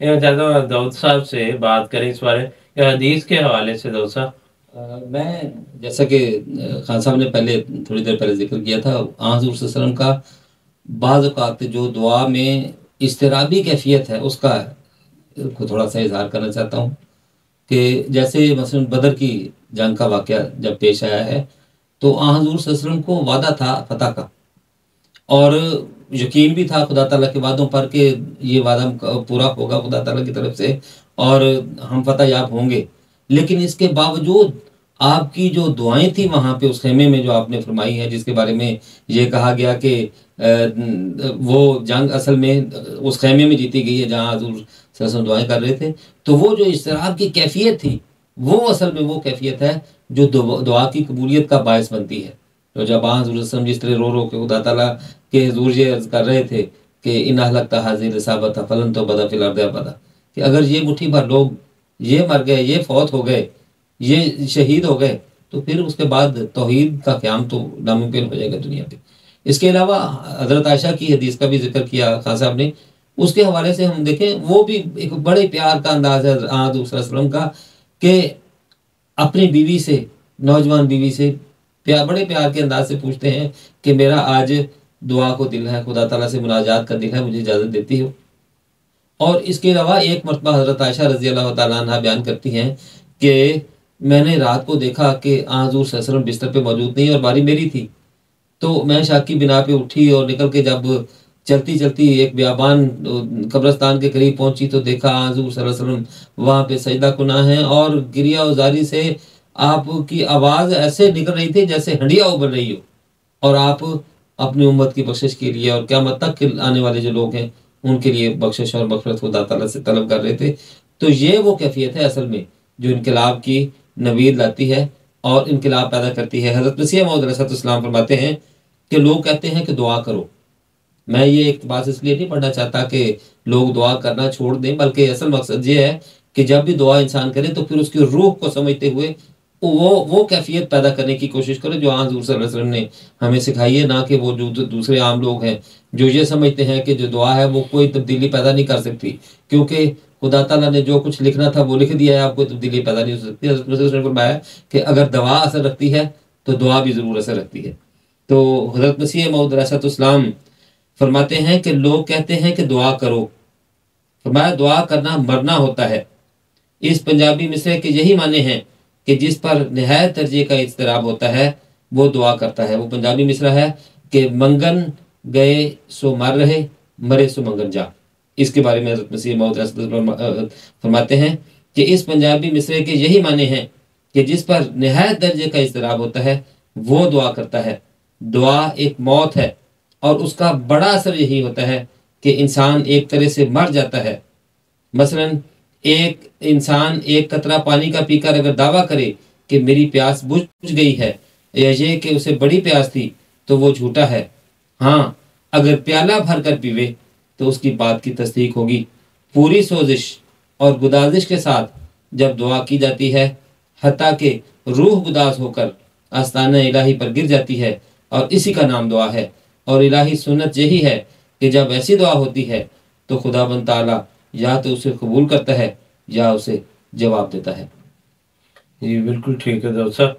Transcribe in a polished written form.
मैं चाहता हूँ दाऊद साहब से बात करें इस बारे या हदीस के हवाले से दाऊद साहब। मैं जैसा कि खान साहब ने पहले थोड़ी देर पहले जिक्र किया था, आ हज़ूर सल्लल्लाहु अलैहि वसल्लम का बाज़ औक़ात जो दुआ में इज़्तिराबी कैफ़ियत है उसका को थोड़ा सा इज़हार करना चाहता हूँ कि जैसे मसलन बदर की जंग का वाक़या जब पेश आया है, तो आ हज़ूर सल्लल्लाहु अलैहि वसल्लम को वादा था फ़तह का, और यकीन भी था खुदा ताला के वादों पर कि ये वादा पूरा होगा खुदा ताला की तरफ से और हम फतह याब होंगे। लेकिन इसके बावजूद आपकी जो दुआएं थी वहाँ पे उस खेमे में जो आपने फरमाई है, जिसके बारे में ये कहा गया कि वो जंग असल में उस खेमे में जीती गई है जहाँ हजूर सल्लल्लाहु अलैहि वसल्लम दुआएं कर रहे थे। तो वो जो इस्तिराब की कैफियत थी, वो असल में वो कैफियत है जो दुआ की कबूलियत का बायस बनती है। तो जब आ हज़ूर वसल्लम जिस तरह रो रो के खुदा ताला के हुजूर ये अर्ज कर रहे थे कि इन हलकता हाजिर इसाबत फलन तो बदा फिल अर्द अबदा, कि अगर ये मुट्ठी भर लोग ये मर गए, ये फौत हो गए, ये शहीद हो गए, तो फिर उसके बाद तौहीद का क़याम तो नामुमकिन हो जाएगा दुनिया पे। इसके अलावा हज़रत आयशा की हदीस का भी जिक्र किया खान साहब ने, उसके हवाले से हम देखें वो भी एक बड़े प्यार का अंदाज है आ हज़ूर सल्लल्लाहु अलैहि वसल्लम का कि अपनी बीवी से, नौजवान बीवी से बड़े प्यार के अंदाज से पूछते हैं कि मेरा आज दुआ को दिल है, खुदा ताला से मुनाजात का दिल है, मुझे इजाज़त देती हो। और इसके अलावा एक मरतबा हज़रत आयशा रज़ी अल्लाह तआला अन्हा बयान करती हैं कि मैंने रात को देखा कि आ हज़ूर सल्लल्लाहु अलैहि वसल्लम बिस्तर पे मौजूद नहीं और बारी मेरी थी। तो मैं शक की बिना पे उठी और निकल के जब चलती चलती एक बियाबान कब्रस्तान के करीब पहुंची तो देखा आ हज़ूर सल्लल्लाहु अलैहि वसल्लम वहाँ पे सजदा कुना है और गिरिया उजारी से आपकी आवाज़ ऐसे निकल रही थी जैसे हंडिया उबल रही हो, और आप अपनी उम्मत की बख्शिश के लिए और क़यामत तक के आने वाले जो लोग हैं उनके लिए बख्शिश और मग़फ़िरत खुदा ताला से तलब कर रहे थे। तो ये वो कैफियत है असल में जो इनकलाब की नवीद लाती है और इनकलाब पैदा करती है। हज़रत मसीह मौऊद अलैहिस्सलाम फरमाते हैं कि लोग कहते हैं कि दुआ करो। मैं ये एक बात इसलिए नहीं पढ़ना चाहता कि लोग दुआ करना छोड़ दें, बल्कि असल मकसद ये है कि जब भी दुआ इंसान करे तो फिर उसकी रूह को समझते हुए वो कैफियत पैदा करने की कोशिश करो जो आज हज़ूर सल्लल्लाहु अलैहि वसल्लम ने हमें सिखाई है। ना कि वो जो दूसरे आम लोग हैं जो ये समझते हैं कि जो दुआ है वो कोई तब्दीली पैदा नहीं कर सकती, क्योंकि खुदा ताला ने जो कुछ लिखना था वो लिख दिया है, आपको तब्दीली पैदा नहीं हो सकती। हज़रत मसीह ने फरमाया कि अगर दवा असर रखती है तो दुआ भी ज़रूर असर रखती है। तो हज़रत मसीह मौऊद अलैहिस्सलाम फरमाते हैं कि लोग कहते हैं कि दुआ करो, फरमाया दुआ करना मरना होता है। इस पंजाबी मिसरे के यही माने हैं कि जिस पर निहायत दर्जे का इज़्तिराब होता है वो दुआ करता है। वो पंजाबी मिसरा है कि मंगन गए सो मर रहे, मरे सो मंगन जा। इसके बारे में हज़रत मसीह मौऊद फरमाते हैं कि इस पंजाबी मिसरे के यही माने हैं कि जिस पर निहायत दर्जे का इज़्तिराब होता है वो दुआ करता है। दुआ एक मौत है और उसका बड़ा असर यही होता है कि इंसान एक तरह से मर जाता है। मसलन एक इंसान एक कतरा पानी का पीकर अगर दावा करे कि मेरी प्यास बुझ गई है, या ये कि उसे बड़ी प्यास थी, तो वो झूठा है। हाँ, अगर प्याला भर कर पीवे तो उसकी बात की तस्दीक होगी। पूरी सोजिश और गुदाजिश के साथ जब दुआ की जाती है, हत्ता कि रूह गुदाज होकर आस्ताना इलाही पर गिर जाती है, और इसी का नाम दुआ है। और इलाही सुन्नत यही है कि जब ऐसी दुआ होती है तो खुदाबंद ताला या तो उसे कबूल करता है या उसे जवाब देता है। जी बिल्कुल ठीक है दाऊद साहब।